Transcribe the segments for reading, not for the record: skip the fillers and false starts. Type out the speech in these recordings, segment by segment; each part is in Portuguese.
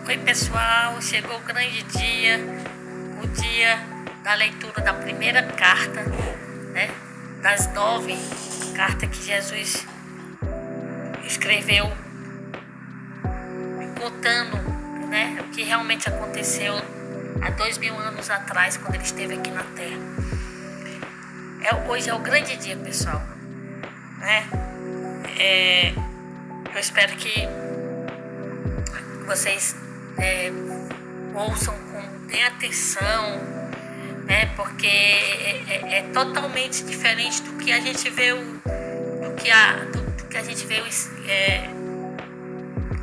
Oi pessoal, chegou o grande dia, o dia da leitura da primeira carta, né? Das 9 cartas que Jesus escreveu, contando, né, o que realmente aconteceu há 2000 anos atrás, quando ele esteve aqui na Terra. Hoje é o grande dia, pessoal, né? Eu espero que vocês ouçam com bem atenção, né? Porque é totalmente diferente do que a gente vê, do que a gente vê,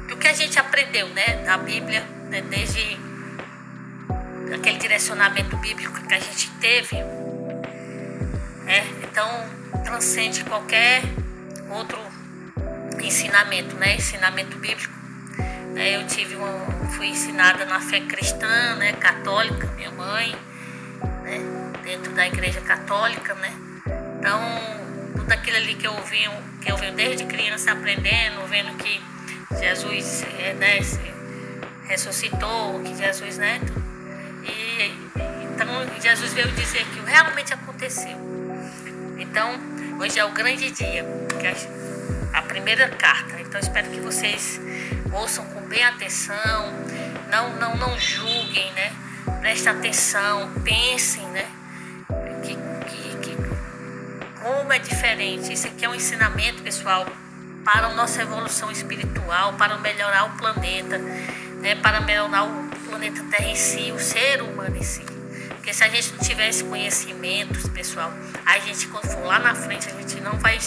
do que a gente aprendeu, né, na Bíblia, né? Desde aquele direcionamento bíblico que a gente teve, então transcende qualquer outro ensinamento, né? Ensinamento bíblico. Eu fui ensinada na fé cristã, né, católica, minha mãe, né, dentro da igreja católica, né? Então, tudo aquilo ali que eu venho desde criança aprendendo, vendo que Jesus ressuscitou, que Jesus, né? Então, Jesus veio dizer que realmente aconteceu. Então, hoje é o grande dia, que a primeira carta. Então, espero que vocês ouçam com bem atenção, não julguem, né? Prestem atenção, pensem, né? Que como é diferente. Isso aqui é um ensinamento, pessoal, para a nossa evolução espiritual, para melhorar o planeta, né? Para melhorar o planeta Terra em si, o ser humano em si. Porque se a gente não tiver esse conhecimento, pessoal, a gente, quando for lá na frente, a gente não vai...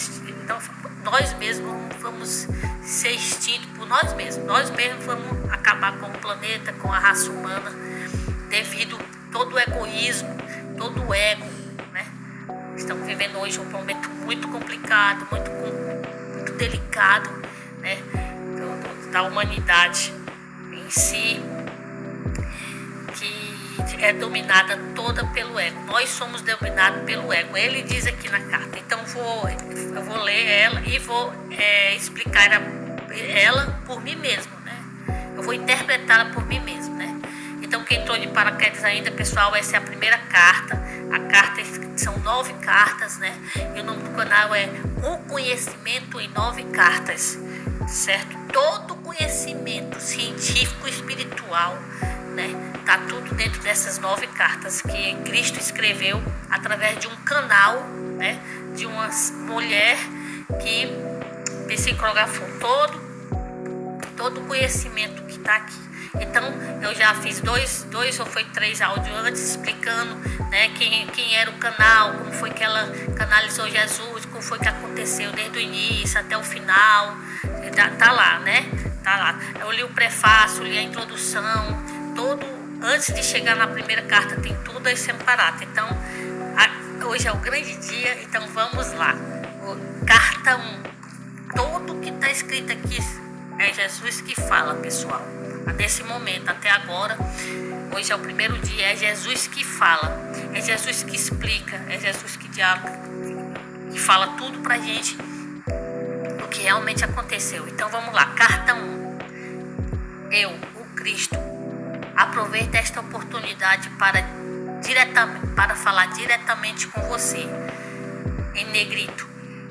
nós mesmos vamos ser extintos por nós mesmos. Nós mesmos vamos acabar com o planeta, com a raça humana, devido a todo o egoísmo, todo o ego, né? Estamos vivendo hoje um momento muito complicado, muito delicado, né? Da humanidade em si, que é dominada toda pelo ego. Nós somos dominados pelo ego. Ele diz aqui na carta. Então eu vou ler ela e vou explicar ela por mim mesmo, né? Eu vou interpretá-la por mim mesmo, né? Então, quem entrou de paraquedas ainda, pessoal, essa é a primeira carta. A carta são 9 cartas, né? E o nome do canal é O Conhecimento em 9 Cartas, certo? Todo conhecimento científico e espiritual, né? Tá tudo dentro dessas 9 cartas que Cristo escreveu através de um canal, né? De uma mulher que psicografou todo o conhecimento que está aqui. Então, eu já fiz dois ou foi 3 áudios antes explicando, né, quem era o canal, como foi que ela canalizou Jesus, como foi que aconteceu desde o início até o final. Tá lá, né? Tá lá. Eu li o prefácio, li a introdução, antes de chegar na primeira carta tem tudo aí separado. Então, hoje é o grande dia, então vamos lá. Carta 1. Tudo que está escrito aqui é Jesus que fala, pessoal. Nesse momento, até agora, hoje é o primeiro dia, é Jesus que fala, é Jesus que explica, é Jesus que dialoga, que fala tudo pra gente o que realmente aconteceu. Então vamos lá, carta 1. Eu, o Cristo, aproveito esta oportunidade para falar diretamente com você. Em negrito,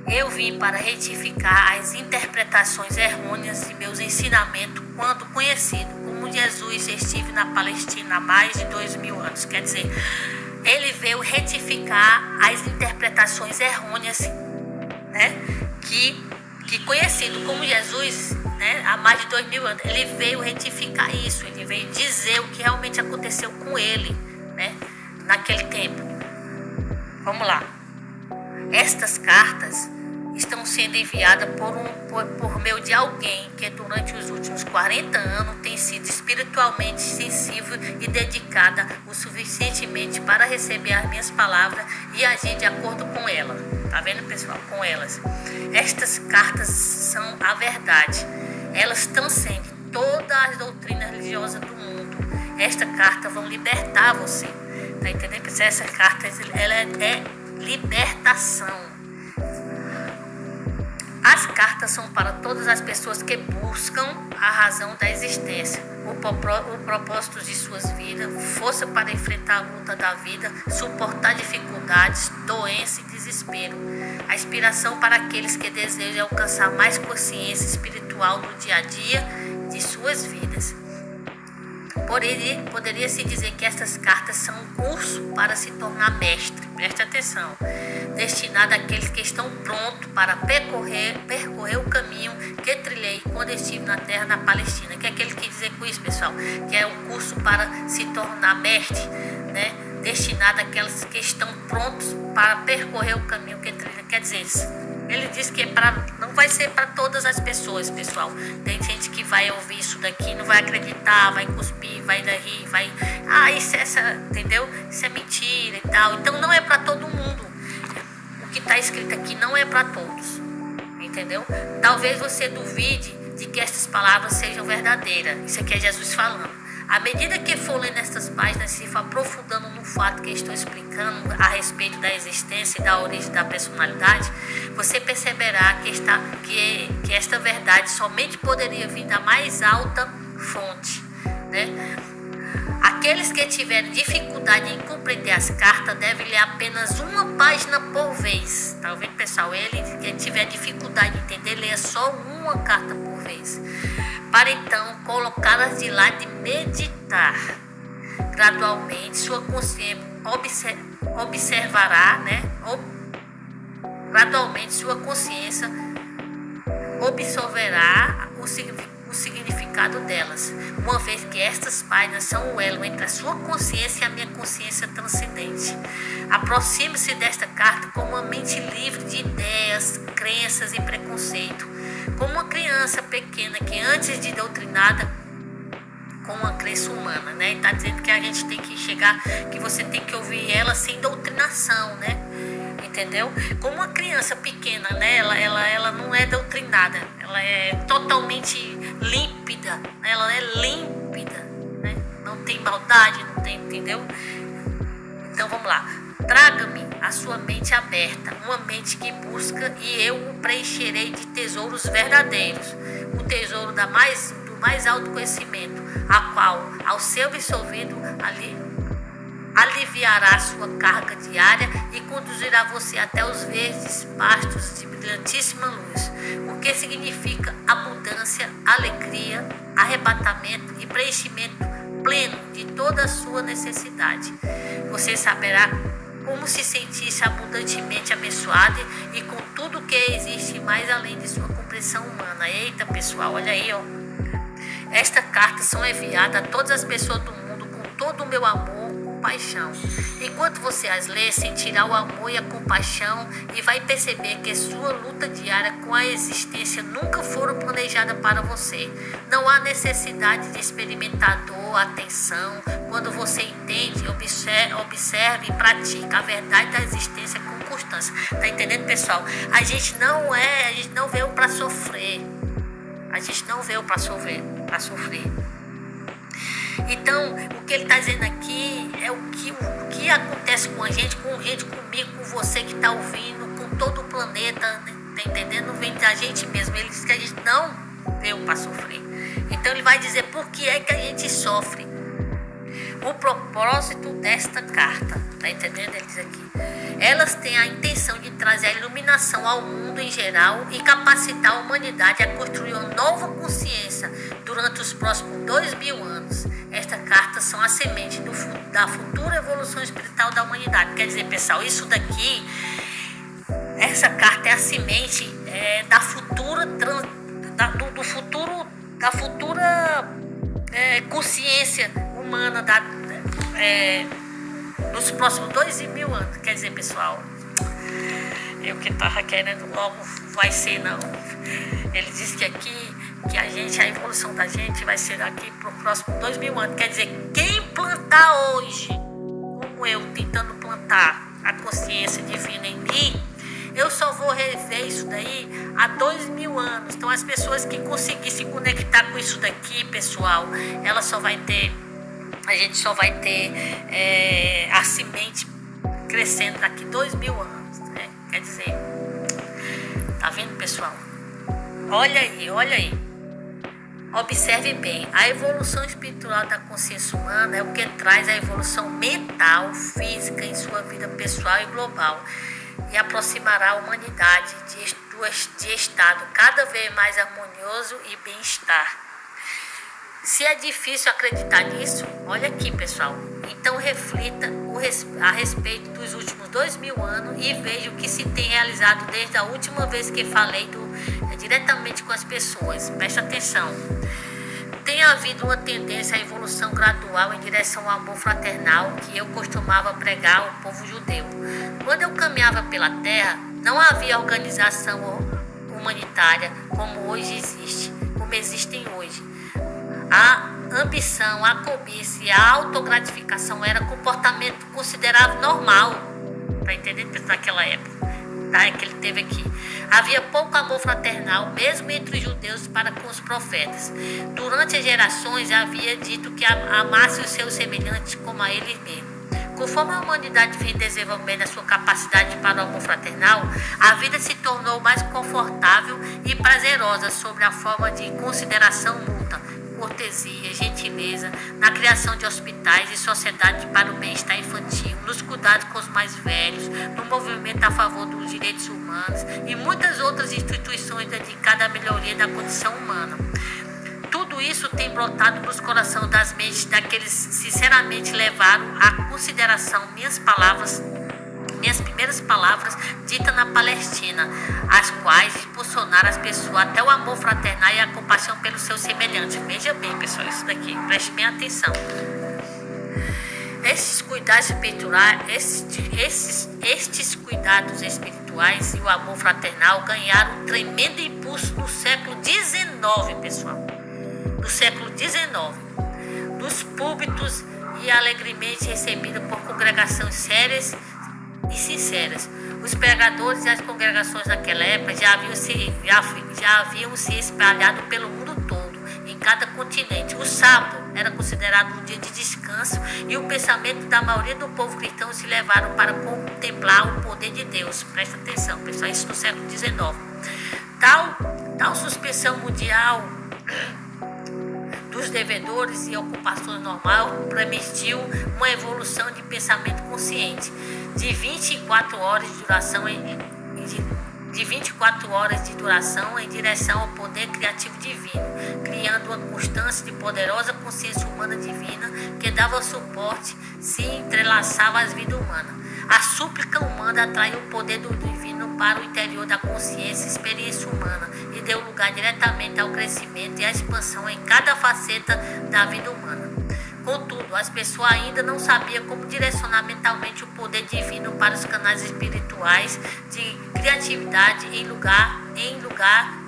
eu vim para retificar as interpretações errôneas de meus ensinamentos quando conhecido como Jesus estive na Palestina há mais de 2000 anos. Quer dizer, ele veio retificar as interpretações errôneas, né? Que conhecido como Jesus, né, há mais de 2000 anos, ele veio retificar isso, ele veio dizer o que realmente aconteceu com ele, né, naquele tempo. Vamos lá. Estas cartas estão sendo enviadas por meio de alguém que durante os últimos 40 anos tem sido espiritualmente sensível e dedicada o suficientemente para receber as minhas palavras e agir de acordo com elas. Tá vendo, pessoal? Com elas. Estas cartas são a verdade. Elas transcendem todas as doutrinas religiosas do mundo. Esta carta vão libertar você. Tá entendendo? Essa carta, ela é libertação. As cartas são para todas as pessoas que buscam a razão da existência, o propósito de suas vidas, força para enfrentar a luta da vida, suportar dificuldades, doença e desespero. A inspiração para aqueles que desejam alcançar mais consciência espiritual no dia a dia de suas vidas. Poderia-se dizer que estas cartas são um curso para se tornar mestre, preste atenção, destinado àqueles que estão prontos para percorrer o caminho que trilhei quando estive na terra na Palestina. Que é aquele que dizer com isso, pessoal, que é um curso para se tornar mestre, né? Destinado àqueles que estão prontos para percorrer o caminho que trilha. Quer dizer, ele diz que não vai ser para todas as pessoas, pessoal. Tem gente que vai ouvir isso daqui, não vai acreditar, vai cuspir, vai rir, vai... entendeu? Isso é mentira e tal. Então não é para todo mundo. O que está escrito aqui não é para todos, entendeu? Talvez você duvide de que estas palavras sejam verdadeiras. Isso aqui é Jesus falando. À medida que for lendo estas páginas, se for aprofundando no fato que estou explicando a respeito da existência e da origem da personalidade, você perceberá que esta verdade somente poderia vir da mais alta fonte, né? Aqueles que tiverem dificuldade em compreender as cartas devem ler apenas uma página por vez. Tá vendo, pessoal? Ele que tiver dificuldade de entender, leia só uma carta por vez, para então colocá-las de lado e meditar. Gradualmente, sua consciência observará, né? Gradualmente, sua consciência absorverá o significado delas, uma vez que estas páginas são o elo entre a sua consciência e a minha consciência transcendente. Aproxime-se desta carta com uma mente livre de ideias, crenças e preconceito, como uma criança pequena que antes de doutrinada com uma crença humana, né? Está dizendo que a gente tem que chegar, que você tem que ouvir ela sem doutrinação, né? Entendeu? Como uma criança pequena, né? Ela não é doutrinada, ela é totalmente límpida, ela é límpida, né? Não tem maldade, não tem, entendeu? Então vamos lá. Traga-me a sua mente aberta, uma mente que busca, e eu o preencherei de tesouros verdadeiros, o tesouro do mais alto conhecimento, a qual, ao ser absorvido, aliviará sua carga diária e conduzirá você até os verdes pastos de brilhantíssima luz, o que significa abundância, alegria, arrebatamento e preenchimento pleno de toda a sua necessidade. Você saberá como se sentisse abundantemente abençoado e com tudo que existe mais além de sua compreensão humana. Eita, pessoal, olha aí, ó. Estas cartas são enviadas a todas as pessoas do mundo com todo o meu amor, compaixão. Enquanto você as lê, sentirá o amor e a compaixão e vai perceber que sua luta diária com a existência nunca foram planejadas para você. Não há necessidade de experimentar dor, atenção. Quando você entende, observe e pratica a verdade da existência com constância. Tá entendendo, pessoal? A gente não veio para sofrer. A gente não veio para sofrer. Então, o que ele está dizendo aqui é o que acontece com a gente, comigo, com você que está ouvindo, com todo o planeta, né? Tá entendendo? Não vem da gente mesmo. Ele diz que a gente não veio para sofrer. Então, ele vai dizer por que é que a gente sofre. O propósito desta carta, tá entendendo? Ele diz aqui: elas têm a intenção de trazer a iluminação ao mundo em geral e capacitar a humanidade a construir uma nova consciência durante os próximos 2000 anos. Estas cartas são a semente da futura evolução espiritual da humanidade. Quer dizer, pessoal, isso daqui, essa carta é a semente da futura consciência humana nos próximos 2000 anos. Quer dizer, pessoal, eu que estava querendo logo vai ser não. Ele disse que aqui, a evolução da gente vai ser aqui para o próximo 2000 anos. Quer dizer, quem plantar hoje, como eu, tentando plantar a consciência divina em mim, eu só vou rever isso daí há 2000 anos. Então, as pessoas que conseguirem se conectar com isso daqui, pessoal, a gente só vai ter a semente crescendo daqui 2000 anos, né? Quer dizer, tá vendo, pessoal? Olha aí. Observe bem, a evolução espiritual da consciência humana é o que traz a evolução mental, física em sua vida pessoal e global e aproximará a humanidade de estado cada vez mais harmonioso e bem-estar. Se é difícil acreditar nisso, olha aqui, pessoal. Então reflita a respeito dos últimos 2000 anos e veja o que se tem realizado desde a última vez que falei diretamente com as pessoas. Preste atenção. Tem havido uma tendência à evolução gradual em direção ao amor fraternal que eu costumava pregar ao povo judeu. Quando eu caminhava pela terra, não havia organização humanitária como existem hoje. A ambição, a cobiça e a autogratificação era comportamento considerado normal, para entender naquela época, tá? Que ele teve aqui. Havia pouco amor fraternal, mesmo entre os judeus para com os profetas. Durante as gerações havia dito que amasse os seus semelhantes como a eles mesmos. Conforme a humanidade vem desenvolvendo a sua capacidade para o amor fraternal, a vida se tornou mais confortável e prazerosa sob a forma de consideração mútua, cortesia, gentileza, na criação de hospitais e sociedades para o bem-estar infantil, nos cuidados com os mais velhos, no movimento a favor dos direitos humanos e muitas outras instituições dedicadas à melhoria da condição humana. Tudo isso tem brotado nos corações das mentes daqueles que sinceramente levaram à consideração minhas primeiras palavras ditas na Palestina, as quais impulsionaram as pessoas até o amor fraternal e a compaixão pelos seus semelhantes. Veja bem, pessoal, isso daqui, preste bem atenção. Estes cuidados espirituais e o amor fraternal ganharam um tremendo impulso no século XIX, pessoal. No século XIX, nos púlpitos e alegremente recebido por congregações sérias e sinceras. Os pregadores e as congregações naquela época já haviam se espalhado pelo mundo todo, em cada continente. O sábado era considerado um dia de descanso e o pensamento da maioria do povo cristão se levaram para contemplar o poder de Deus. Presta atenção, pessoal, isso no século XIX. Tal suspensão mundial dos devedores e ocupações normais permitiu uma evolução de pensamento consciente de 24 horas de duração em direção ao poder criativo divino, criando uma constância de poderosa consciência humana divina que dava suporte, se entrelaçava às vidas humanas. A súplica humana atraiu o poder do divino para o interior da consciência e experiência humana e deu lugar diretamente ao crescimento e à expansão em cada faceta da vida humana. Contudo, as pessoas ainda não sabiam como direcionar mentalmente o poder divino para os canais espirituais de criatividade em lugar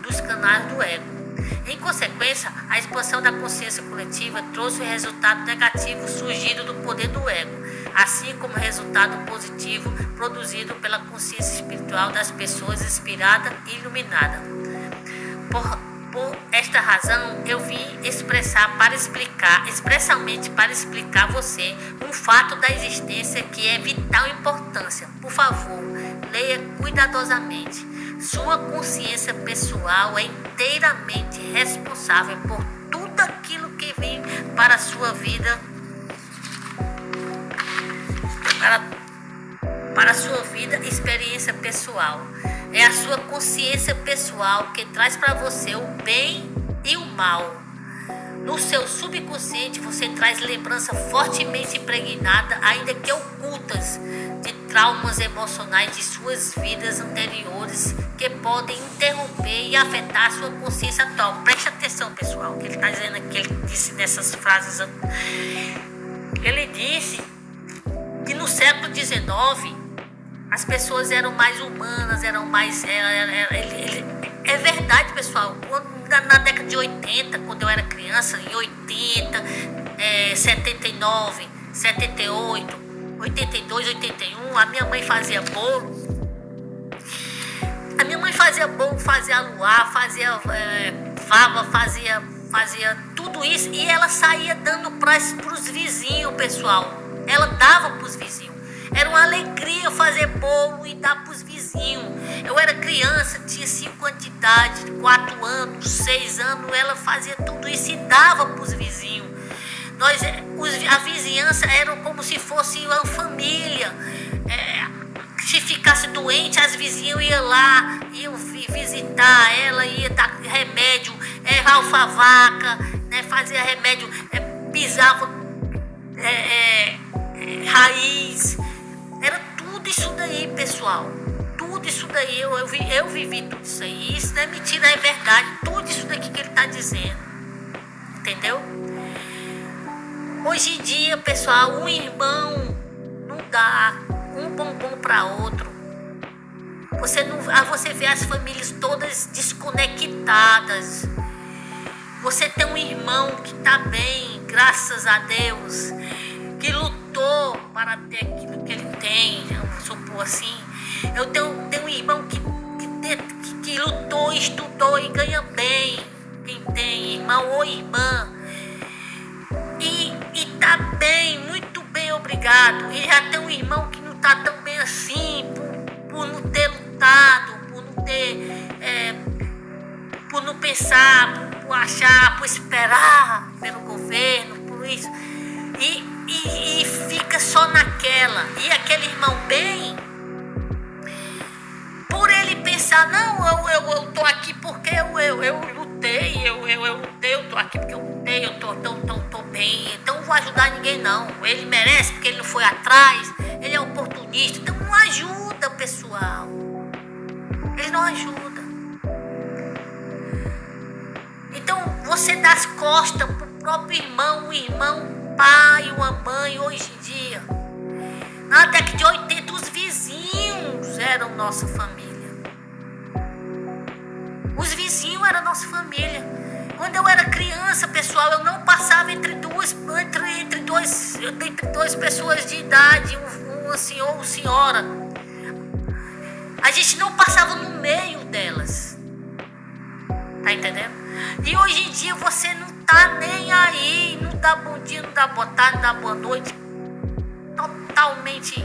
dos canais do ego. Em consequência, a expansão da consciência coletiva trouxe o resultado negativo surgido do poder do ego, assim como o resultado positivo produzido pela consciência espiritual das pessoas inspirada e iluminada. Por esta razão, eu vim expressamente para explicar a você um fato da existência que é vital importância. Por favor, leia cuidadosamente. Sua consciência pessoal é inteiramente responsável por tudo aquilo que vem para a sua vida, para a sua vida e experiência pessoal. É a sua consciência pessoal que traz para você o bem e o mal. No seu subconsciente você traz lembrança fortemente impregnada, ainda que ocultas, de traumas emocionais de suas vidas anteriores que podem interromper e afetar a sua consciência atual. Preste atenção, pessoal, o que ele está dizendo aqui, ele disse nessas frases. Ele disse que no século XIX as pessoas eram mais humanas, eram mais... É verdade, pessoal. Na década de 80, quando eu era criança, em 80, 79, 78, 82, 81, a minha mãe fazia bolo. A minha mãe fazia bolo, fazia luar, fazia fava, fazia tudo isso. E ela saía dando para os vizinhos, pessoal. Ela dava para os vizinhos. Era uma alegria fazer bolo e dar para os vizinhos. Eu era criança, tinha 5 anos de idade. 4 anos, 6 anos, ela fazia tudo isso e dava para os vizinhos. A vizinhança era como se fosse uma família. Se ficasse doente, as vizinhas iam lá, iam visitar ela, ia dar remédio, alfavaca, né, fazia remédio, pisava raiz. Era tudo isso daí, pessoal. Tudo isso daí, eu vivi tudo isso aí. Isso não é mentira, é verdade. Tudo isso daqui que ele está dizendo. Entendeu? Hoje em dia, pessoal, um irmão não dá um bombom para outro. Você vê as famílias todas desconectadas. Você tem um irmão que está bem, graças a Deus, que lutou para ter aquilo que ele tem, vamos supor assim. Eu tenho um irmão que lutou, estudou e ganha bem. Quem tem irmão ou irmã. E tá bem, muito bem, obrigado. E já tem um irmão que não tá tão bem assim, por não ter lutado, por não pensar, por achar, por esperar pelo governo, por isso. E fica só naquela. E aquele irmão bem, por ele pensar, não, eu tô aqui porque eu lutei, eu tô aqui porque eu lutei, eu tô bem, então não vou ajudar ninguém não. Ele merece porque ele não foi atrás, ele é oportunista, então não ajuda, pessoal. Ele não ajuda. Então você dá as costas pro próprio irmão, um irmão, um pai, uma mãe, hoje em dia. Na década de 80, os vizinhos eram nossa família. Os vizinhos eram nossa família. Quando eu era criança, pessoal, eu não passava entre duas pessoas de idade, um senhor ou senhora. A gente não passava no meio delas. Tá entendendo? E hoje em dia você não tá nem aí, não dá bom dia, não dá boa tarde, não dá boa noite. Totalmente.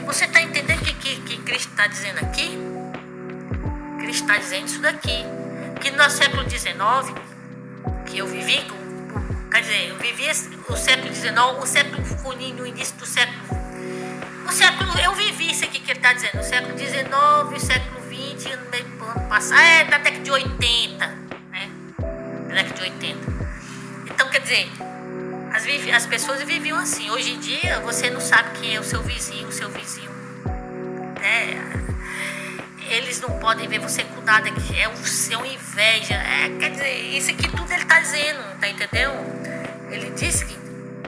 Você tá entendendo o que Cristo está dizendo aqui? Cristo está dizendo isso daqui. Que no século XIX, que eu vivi, quer dizer, eu vivi o século XIX, o século ficou no início do século. Eu vivi isso aqui que ele está dizendo, o século XIX, o século XX, no meio do ano passado, da década de 80, né? Da década de 80. Então, quer dizer, as pessoas viviam assim. Hoje em dia, você não sabe quem é o seu vizinho, eles não podem ver você com nada, que é o seu inveja. Quer dizer, isso aqui tudo ele está dizendo, tá entendendo? Ele disse que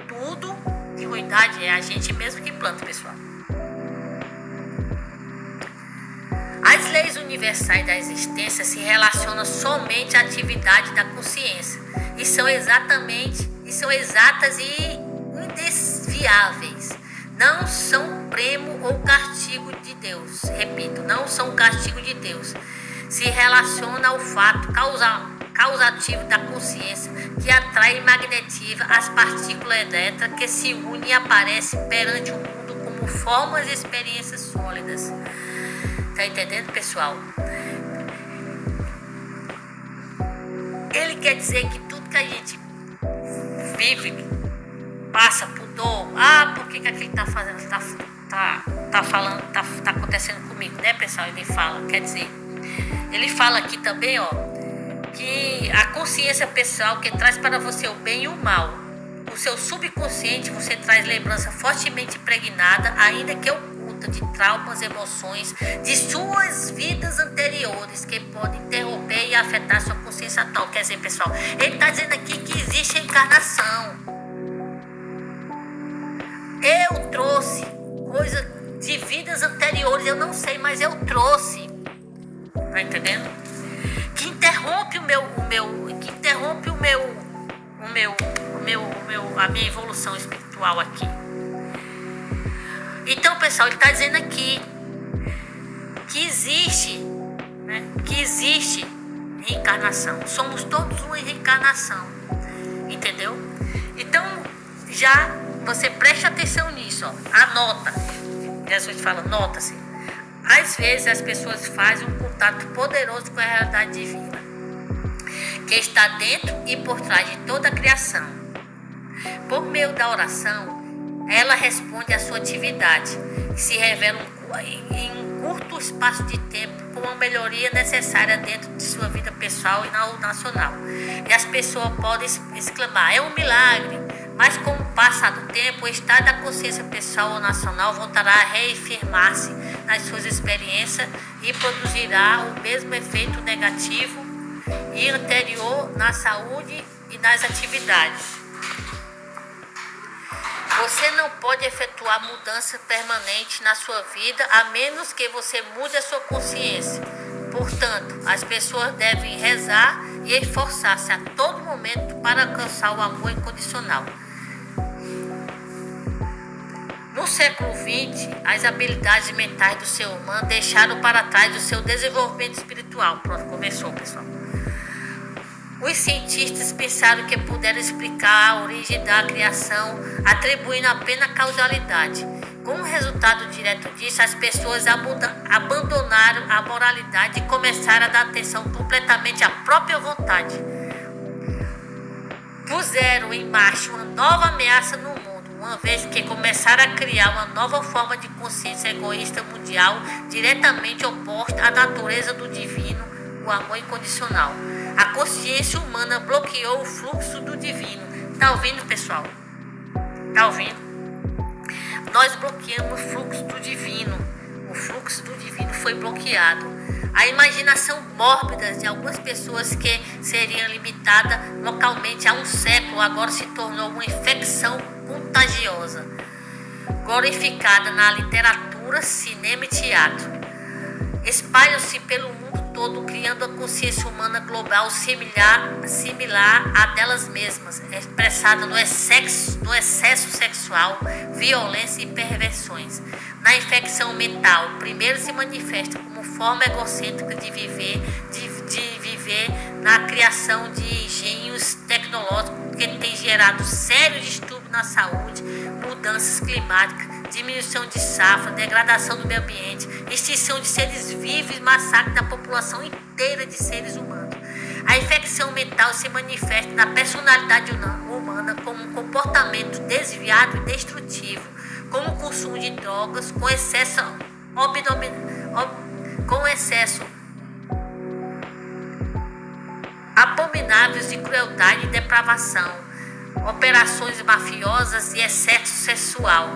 tudo de ruindade é a gente mesmo que planta, pessoal. As leis universais da existência se relacionam somente à atividade da consciência e são exatas e indesviáveis. Não são prêmio ou castigo de Deus. Repito, não são castigo de Deus. Se relaciona ao fato causativo da consciência que atrai e magnetiza as partículas elétricas que se unem e aparecem perante o mundo como formas e experiências sólidas. Tá entendendo, pessoal? Ele quer dizer que tudo que a gente vive, passa por dor. Por que aquilo tá fazendo, tá falando, tá acontecendo comigo, né, pessoal? Ele fala, quer dizer, ele fala aqui também, que a consciência pessoal que traz para você o bem e o mal. O seu subconsciente você traz lembrança fortemente impregnada, ainda que oculta, de traumas, emoções de suas vidas anteriores que podem interromper e afetar sua consciência atual. Quer dizer, pessoal, ele está dizendo aqui que existe a encarnação. Eu trouxe coisa de vidas anteriores, eu não sei, mas eu trouxe. Tá entendendo? Que interrompe a minha evolução espiritual aqui. Então, pessoal, ele está dizendo aqui que existe, né? Que existe reencarnação. Somos todos uma reencarnação. Entendeu? Então, já você preste atenção nisso, anota. Jesus fala, nota-se. Às vezes as pessoas fazem um contato poderoso com a realidade divina. que está dentro e por trás de toda a criação. Por meio da oração, ela responde à sua atividade e se revela em um curto espaço de tempo com uma melhoria necessária dentro de sua vida pessoal e nacional. E as pessoas podem exclamar, é um milagre, mas com o passar do tempo, o estado da consciência pessoal ou nacional voltará a reafirmar-se nas suas experiências e produzirá o mesmo efeito negativo e anterior na saúde e nas atividades. Você não pode efetuar mudança permanente na sua vida a menos que você mude a sua consciência. Portanto, as pessoas devem rezar e esforçar-se a todo momento para alcançar o amor incondicional. No século XX, as habilidades mentais do ser humano deixaram para trás o seu desenvolvimento espiritual. Pronto, começou, pessoal. Os cientistas pensaram que puderam explicar a origem da criação, atribuindo apenas causalidade. Como resultado direto disso, as pessoas abandonaram a moralidade e começaram a dar atenção completamente à própria vontade. Puseram em marcha uma nova ameaça no mundo, uma vez que começaram a criar uma nova forma de consciência egoísta mundial, diretamente oposta à natureza do divino, o amor incondicional. A consciência humana bloqueou o fluxo do divino. Tá ouvindo, pessoal? Tá ouvindo? Nós bloqueamos o fluxo do divino. O fluxo do divino foi bloqueado. A imaginação mórbida de algumas pessoas que seriam limitada localmente há um século agora se tornou uma infecção contagiosa, glorificada na literatura, cinema e teatro. Espalham-se pelo mundo todo, criando a consciência humana global similar à delas mesmas, expressada no excesso sexual, violência e perversões. Na infecção mental, primeiro se manifesta como forma egocêntrica de viver na criação de engenhos tecnológicos que tem gerado sérios distúrbios na saúde, mudanças climáticas, diminuição de safra, degradação do meio ambiente, extinção de seres vivos, massacre da população inteira de seres humanos. A infecção mental se manifesta na personalidade humana como um comportamento desviado e destrutivo, como o consumo de drogas, com excesso abomináveis de crueldade e depravação, operações mafiosas e excesso sexual.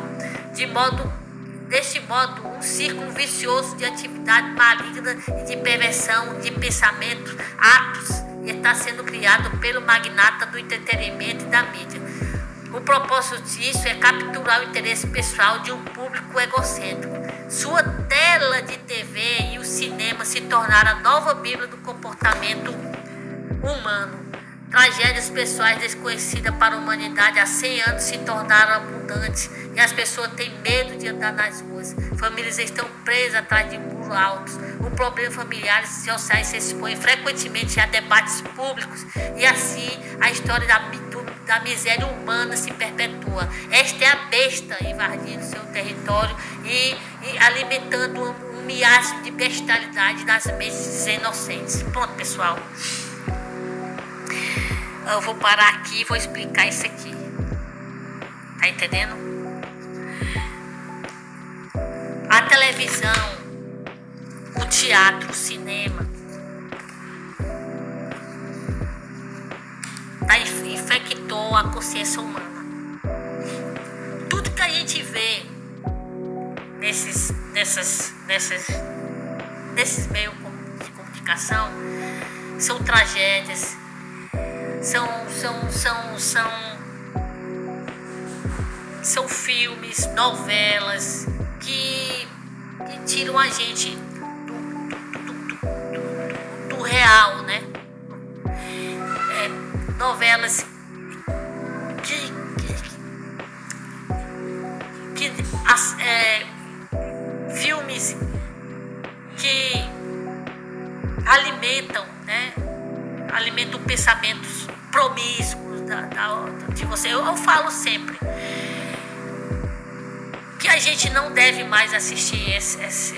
Deste modo, um círculo vicioso de atividade maligna e de perversão de pensamentos, atos, está sendo criado pelo magnata do entretenimento e da mídia. O propósito disso é capturar o interesse pessoal de um público egocêntrico. Sua tela de TV e o cinema se tornaram a nova bíblia do comportamento humano. Tragédias pessoais desconhecidas para a humanidade há 100 anos se tornaram abundantes e as pessoas têm medo de andar nas ruas. Famílias estão presas atrás de muros altos. O problema familiares e sociais se expõe frequentemente a debates públicos e assim a história da miséria humana se perpetua. Esta é a besta invadindo seu território e alimentando um miasma de bestialidade nas mentes inocentes. Pronto, pessoal. Eu vou parar aqui e vou explicar isso aqui. Tá entendendo? A televisão, o teatro, o cinema infectou a consciência humana. Tudo que a gente vê nesses meios de comunicação são tragédias. São filmes, novelas que tiram a gente do real, né? Novelas filmes que alimentam, né? Alimentam pensamentos promíscuos de você. Eu falo sempre que a gente não deve mais assistir esses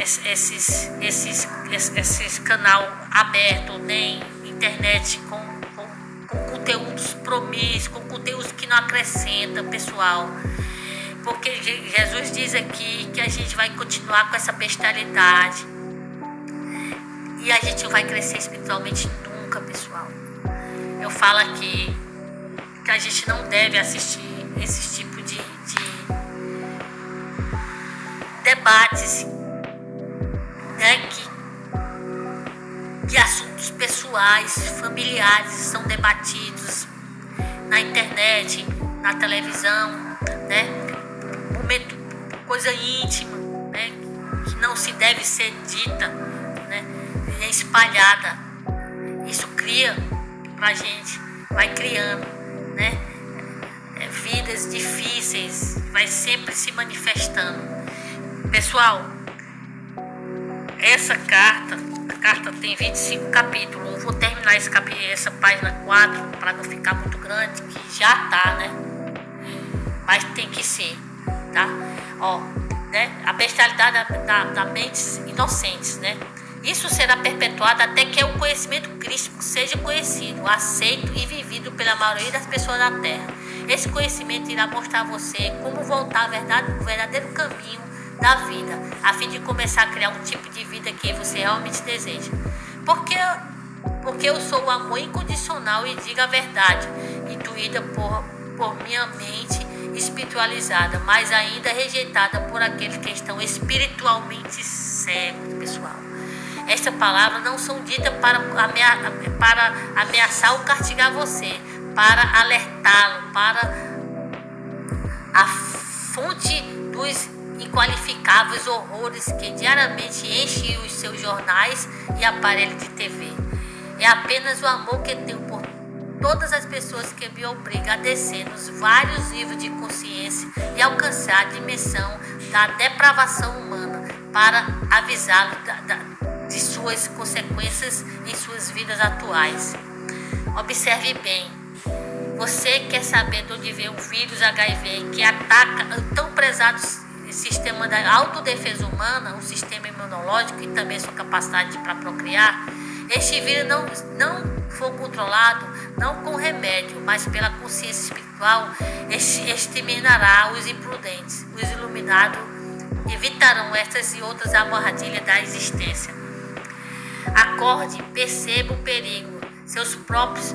canal aberto, nem internet com conteúdos promíscuos, conteúdos que não acrescentam, pessoal. Porque Jesus diz aqui que a gente vai continuar com essa bestialidade. E a gente não vai crescer espiritualmente nunca, pessoal. Eu falo aqui que a gente não deve assistir esse tipo de debates, né, que assuntos pessoais, familiares são debatidos na internet, na televisão, né, momento, coisa íntima, né, que não se deve ser dita, né, é espalhada. Isso cria pra gente, vai criando, né, vidas difíceis, vai sempre se manifestando. Pessoal, essa carta, a carta tem 25 capítulos. Eu vou terminar essa página 4 para não ficar muito grande, que já tá, né? Mas tem que ser, tá? Ó, né? A bestialidade da mentes inocentes, né? Isso será perpetuado até que o conhecimento crístico seja conhecido, aceito e vivido pela maioria das pessoas da Terra. Esse conhecimento irá mostrar a você como voltar ao verdadeiro caminho da vida, a fim de começar a criar um tipo de vida que você realmente deseja. Porque eu sou o amor incondicional e digo a verdade, intuída por minha mente espiritualizada, mas ainda rejeitada por aqueles que estão espiritualmente cegos, pessoal. Estas palavras não são ditas para ameaçar ou castigar você, para alertá-lo para a fonte dos inqualificáveis horrores que diariamente enchem os seus jornais e aparelhos de TV. É apenas o amor que tenho por todas as pessoas que me obriga a descer nos vários níveis de consciência e alcançar a dimensão da depravação humana para avisá-lo de suas consequências em suas vidas atuais. Observe bem. Você quer saber de onde vem o vírus HIV que ataca o tão prezado sistema da autodefesa humana, o sistema imunológico e também sua capacidade para procriar? Este vírus não for controlado, não com remédio, mas pela consciência espiritual, exterminará os imprudentes. Os iluminados evitarão estas e outras armadilhas da existência. Acorde, perceba o perigo. Seus próprios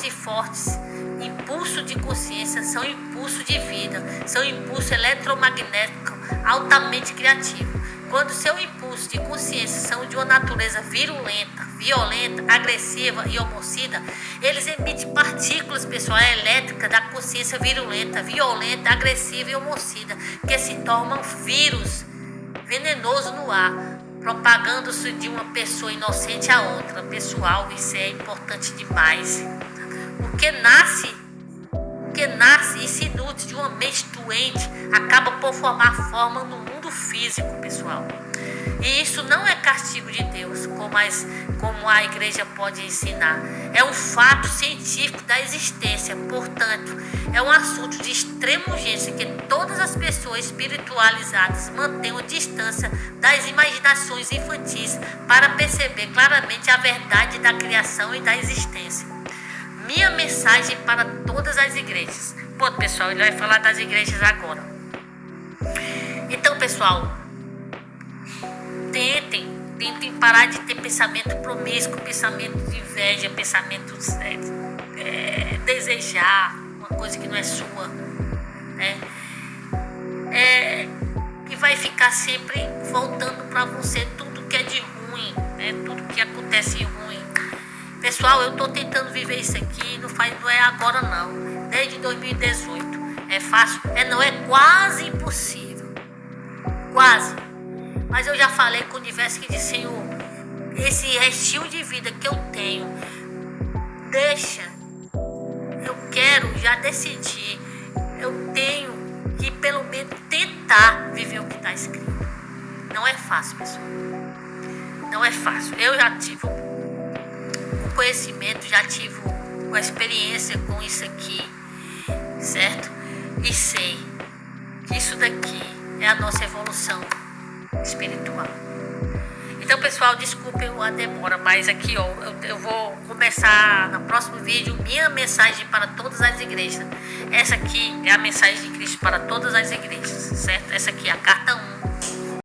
e fortes impulsos de consciência são impulsos de vida, são impulsos eletromagnéticos altamente criativos. Quando seu impulso de consciência são de uma natureza violenta, agressiva e homicida, eles emitem partículas, pessoal, elétricas da consciência violenta, agressiva e homicida, que se tornam vírus venenoso no ar, propagando-se de uma pessoa inocente a outra. Pessoal, isso é importante demais. O que nasce e se nutre de uma mente doente acaba por formar forma no mundo físico, pessoal. E isso não é castigo de Deus, como a igreja pode ensinar. É um fato científico da existência. Portanto, é um assunto de extrema urgência que todas as pessoas espiritualizadas mantenham distância das imaginações infantis para perceber claramente a verdade da criação e da existência. Minha mensagem para todas as igrejas. Bom, pessoal, ele vai falar das igrejas agora. Então, pessoal, tentem parar de ter pensamento promíscuo, pensamento de inveja, pensamento desejar uma coisa que não é sua, né? E vai ficar sempre voltando para você tudo que é de ruim, né? Tudo que acontece ruim. Pessoal, eu estou tentando viver isso aqui, não é agora não, desde 2018. É fácil? Não, é quase impossível. Quase. Mas eu já falei com o universo que disse: Senhor, esse estilo de vida que eu tenho, deixa. Eu quero, já decidi. Eu tenho que pelo menos tentar viver o que está escrito. Não é fácil, pessoal. Não é fácil. Eu já tive um conhecimento, já tive uma experiência com isso aqui, certo? E sei que isso daqui é a nossa evolução espiritual. Então, pessoal, desculpem a demora, mas aqui, ó, eu vou começar no próximo vídeo minha mensagem para todas as igrejas. Essa aqui é a mensagem de Cristo para todas as igrejas, certo? Essa aqui é a carta 1